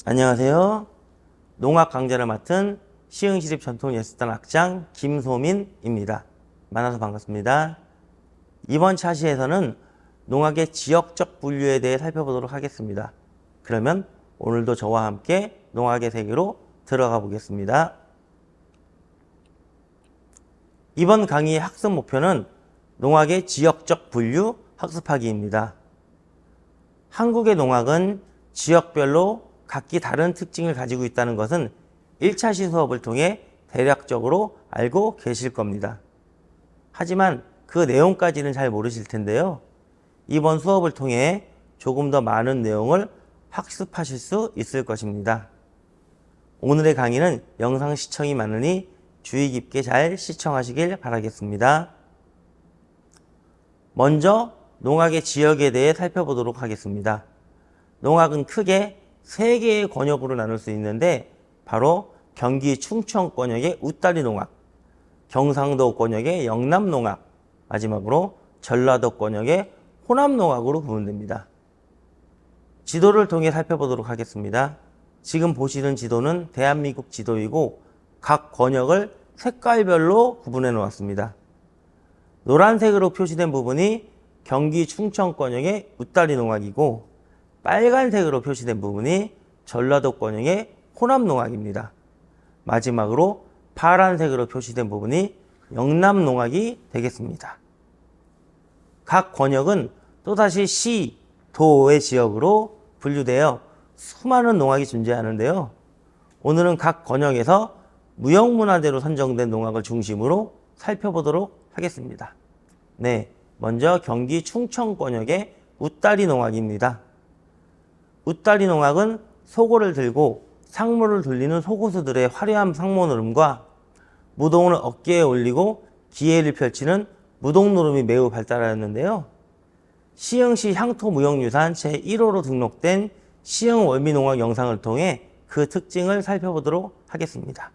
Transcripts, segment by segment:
안녕하세요. 농악 강좌를 맡은 시흥시립 전통예술단 악장 김소민입니다. 만나서 반갑습니다. 이번 차시에서는 농악의 지역적 분류에 대해 살펴보도록 하겠습니다. 그러면 오늘도 저와 함께 농악의 세계로 들어가 보겠습니다. 이번 강의의 학습 목표는 농악의 지역적 분류 학습하기입니다. 한국의 농악은 지역별로 각기 다른 특징을 가지고 있다는 것은 1차시 수업을 통해 대략적으로 알고 계실 겁니다. 하지만 그 내용까지는 잘 모르실 텐데요. 이번 수업을 통해 조금 더 많은 내용을 학습하실 수 있을 것입니다. 오늘의 강의는 영상 시청이 많으니 주의 깊게 잘 시청하시길 바라겠습니다. 먼저 농악의 지역에 대해 살펴보도록 하겠습니다. 농악은 크게 3개의 권역으로 나눌 수 있는데 바로 경기 충청 권역의 웃다리 농악, 경상도 권역의 영남 농악, 마지막으로 전라도 권역의 호남 농악으로 구분됩니다. 지도를 통해 살펴보도록 하겠습니다. 지금 보시는 지도는 대한민국 지도이고 각 권역을 색깔별로 구분해 놓았습니다. 노란색으로 표시된 부분이 경기 충청 권역의 웃다리 농악이고 빨간색으로 표시된 부분이 전라도 권역의 호남 농악입니다. 마지막으로 파란색으로 표시된 부분이 영남 농악이 되겠습니다. 각 권역은 또다시 시, 도의 지역으로 분류되어 수많은 농악이 존재하는데요. 오늘은 각 권역에서 무형문화재로 선정된 농악을 중심으로 살펴보도록 하겠습니다. 네, 먼저 경기 충청 권역의 웃다리 농악입니다. 웃다리 농악은 소고를 들고 상무를 돌리는 소고수들의 화려한 상모노름과 무동을 어깨에 올리고 기회를 펼치는 무동노름이 매우 발달하였는데요. 시흥시 향토무형유산 제1호로 등록된 시흥월미농악 영상을 통해 그 특징을 살펴보도록 하겠습니다.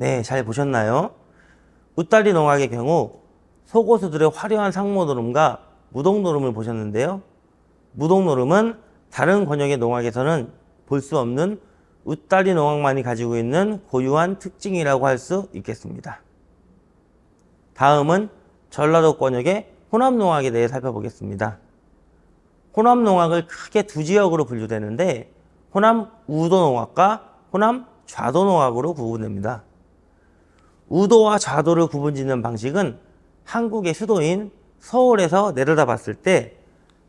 네, 잘 보셨나요? 웃다리 농악의 경우 소고수들의 화려한 상모노름과 무동노름을 보셨는데요. 무동노름은 다른 권역의 농악에서는 볼 수 없는 웃다리 농악만이 가지고 있는 고유한 특징이라고 할 수 있겠습니다. 다음은 전라도 권역의 호남농악에 대해 살펴보겠습니다. 호남농악을 크게 두 지역으로 분류되는데 호남 우도농악과 호남 좌도농악으로 구분됩니다. 우도와 좌도를 구분짓는 방식은 한국의 수도인 서울에서 내려다 봤을 때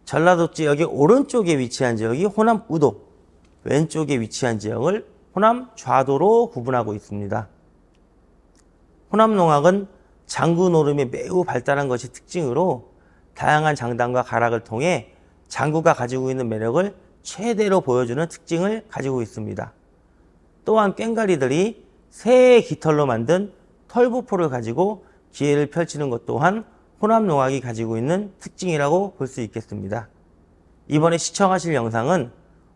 전라도 지역의 오른쪽에 위치한 지역이 호남 우도, 왼쪽에 위치한 지역을 호남 좌도로 구분하고 있습니다. 호남 농악은 장구 노름이 매우 발달한 것이 특징으로 다양한 장단과 가락을 통해 장구가 가지고 있는 매력을 최대로 보여주는 특징을 가지고 있습니다. 또한 꽹가리들이 새의 깃털로 만든 털부포를 가지고 기회를 펼치는 것 또한 호남 농악이 가지고 있는 특징이라고 볼 수 있겠습니다. 이번에 시청하실 영상은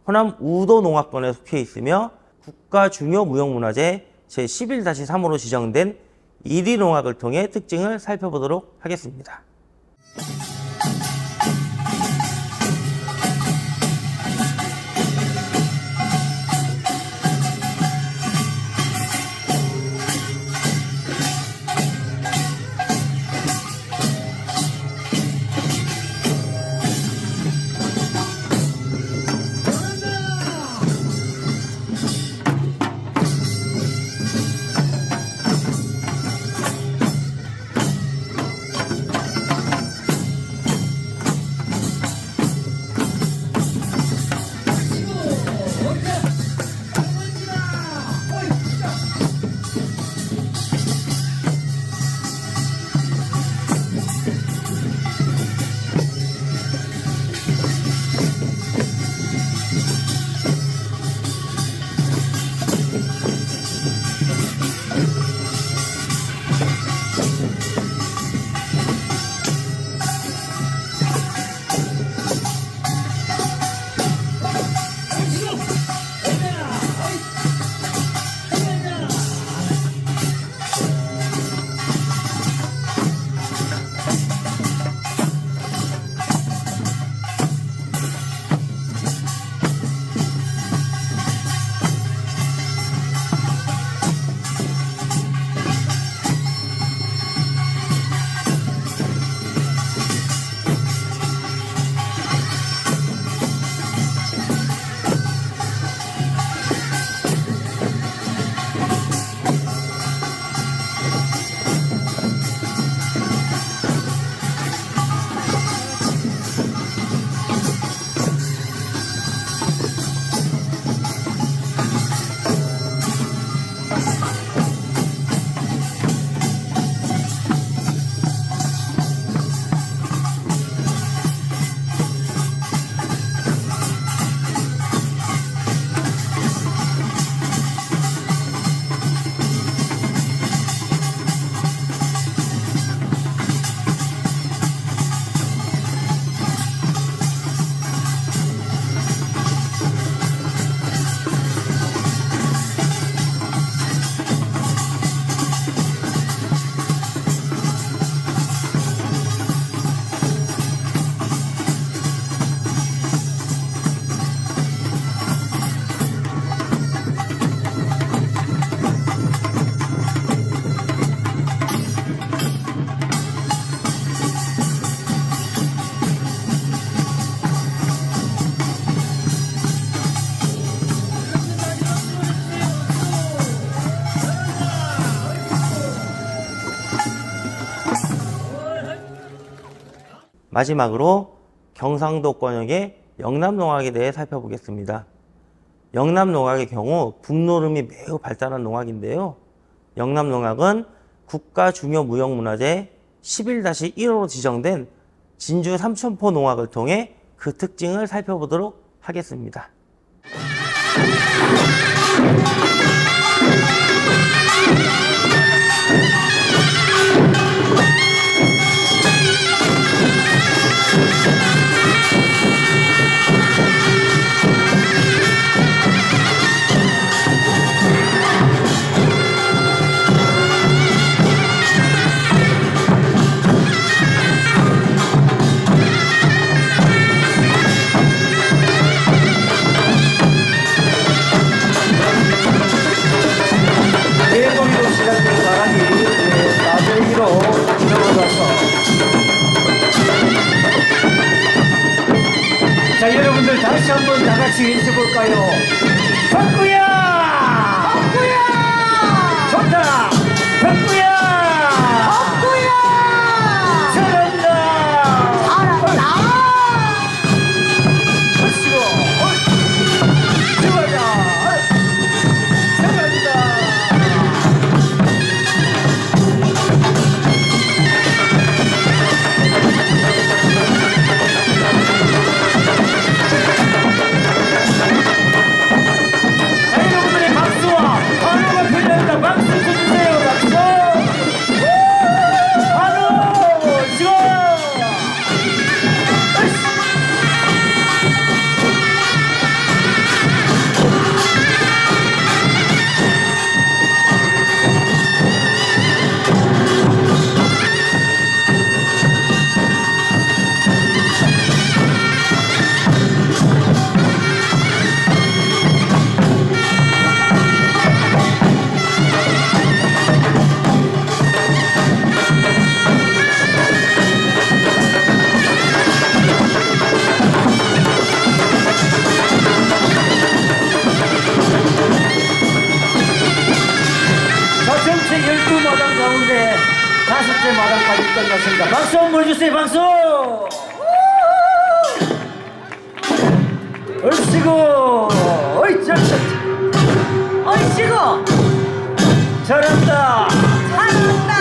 호남 우도 농악권에 속해 있으며 국가 중요 무형문화재 제11-3호로 지정된 이리 농악을 통해 특징을 살펴보도록 하겠습니다. 마지막으로 경상도 권역의 영남농악에 대해 살펴보겠습니다. 영남농악의 경우 북노름이 매우 발달한 농악인데요. 영남농악은 국가 중요 무형문화재 11-1호로 지정된 진주 삼천포 농악을 통해 그 특징을 살펴보도록 하겠습니다. 다시 한번 다 같이 외쳐볼까요? 박구야! 박구야! 좋다! 박구야! 박구야! 잘한다! 잘한다! 멋지고! 좋아라! 잘한다! 자, 여러분들의 박수와 환호가 들려온다. 박수 쳐주세요. 박수! 환호! 지금! 자, 전체 12마당 가운데 5째 마당까지 끝났습니다. 박수 한번 주세요. 박수! 얼씨구! 어이, 얼씨구 잘한다! 잘한다.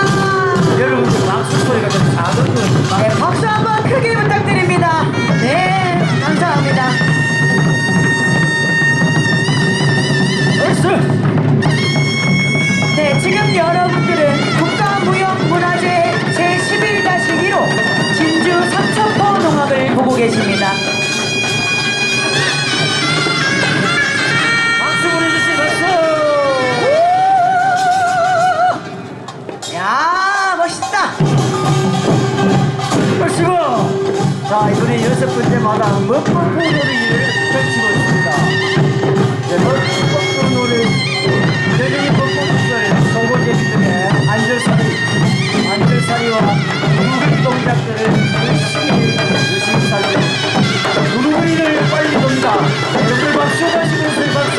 여러분들 박수 소리가 좀 작은 것 네, 박수 한번 크게 부탁드립니다. 네, 감사합니다. 얼쑤! 네, 지금 여러분들은 국가무형문화재 제11-1호 진주 삼천포 농악을 보고 계십니다. 박수 보내주세요. 박수! 야, 멋있다. 얼씨구! 자, 이번에 6번째 마당 먹방 놀이를 펼치고 있습니다. 네, 먹방 놀이 여전히 먹방을 소고제비 등의 안절사리와 무릎 동작들을 열심히 살려 누르거리를 빨리 돕니다. 여러분들 박수 가시면서 박수!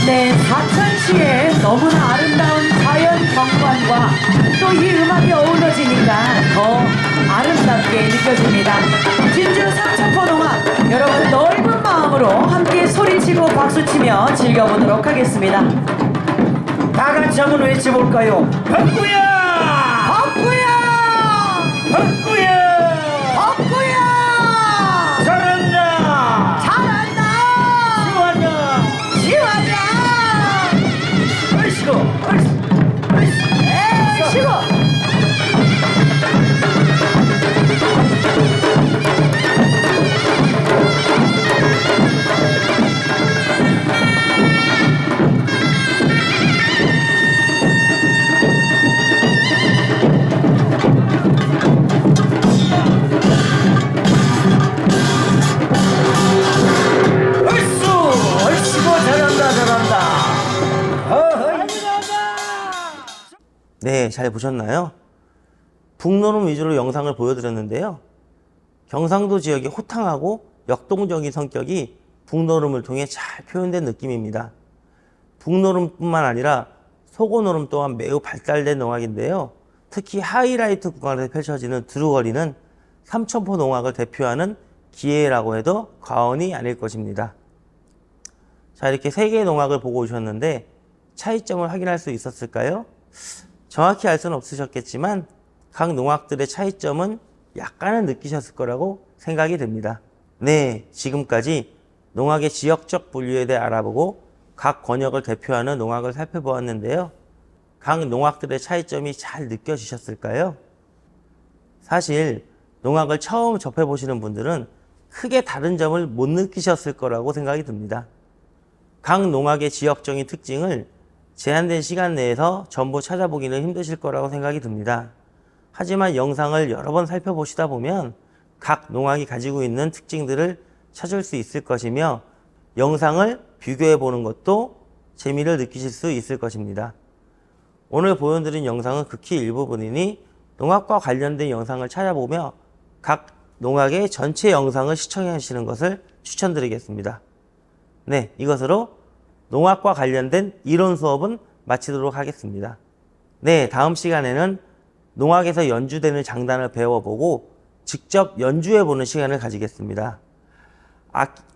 네, 사천시의 너무나 아름다운 자연 경관과 또 이 음악이 어우러지니까 더 아름답게 느껴집니다. 진주 삼천포 농악 여러분 넓은 마음으로 함께 소리치고 박수치며 즐겨보도록 하겠습니다. 다 같이 한번 외쳐볼까요? 박구야! 박구야! 박구야! 박구야! 잘한다! 잘한다! 좋아한다! 지화자! 얼씨구! 얼씨구! 에이, 쉬고! 네, 잘 보셨나요? 북노름 위주로 영상을 보여드렸는데요. 경상도 지역의 호탕하고 역동적인 성격이 북노름을 통해 잘 표현된 느낌입니다. 북노름뿐만 아니라 소고노름 또한 매우 발달된 농악인데요. 특히 하이라이트 구간에서 펼쳐지는 두루거리는 삼천포 농악을 대표하는 기회라고 해도 과언이 아닐 것입니다. 자, 이렇게 세 개의 농악을 보고 오셨는데 차이점을 확인할 수 있었을까요? 정확히 알 수는 없으셨겠지만 각 농악들의 차이점은 약간은 느끼셨을 거라고 생각이 듭니다. 네, 지금까지 농악의 지역적 분류에 대해 알아보고 각 권역을 대표하는 농악을 살펴보았는데요. 각 농악들의 차이점이 잘 느껴지셨을까요? 사실 농악을 처음 접해보시는 분들은 크게 다른 점을 못 느끼셨을 거라고 생각이 듭니다. 각 농악의 지역적인 특징을 제한된 시간 내에서 전부 찾아보기는 힘드실 거라고 생각이 듭니다. 하지만 영상을 여러 번 살펴보시다 보면 각 농악이 가지고 있는 특징들을 찾을 수 있을 것이며 영상을 비교해 보는 것도 재미를 느끼실 수 있을 것입니다. 오늘 보여드린 영상은 극히 일부분이니 농악과 관련된 영상을 찾아보며 각 농악의 전체 영상을 시청하시는 것을 추천드리겠습니다. 네, 이것으로 농악과 관련된 이론 수업은 마치도록 하겠습니다. 네, 다음 시간에는 농악에서 연주되는 장단을 배워보고 직접 연주해보는 시간을 가지겠습니다.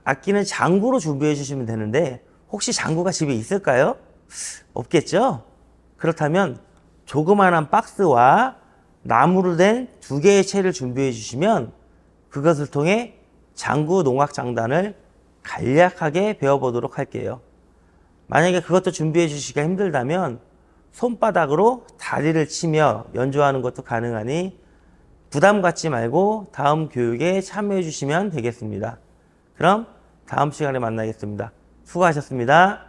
악기는 장구로 준비해 주시면 되는데 혹시 장구가 집에 있을까요? 없겠죠? 그렇다면 조그마한 박스와 나무로 된 2개의 채를 준비해 주시면 그것을 통해 장구 농악 장단을 간략하게 배워보도록 할게요. 만약에 그것도 준비해 주시기가 힘들다면 손바닥으로 다리를 치며 연주하는 것도 가능하니 부담 갖지 말고 다음 교육에 참여해 주시면 되겠습니다. 그럼 다음 시간에 만나겠습니다. 수고하셨습니다.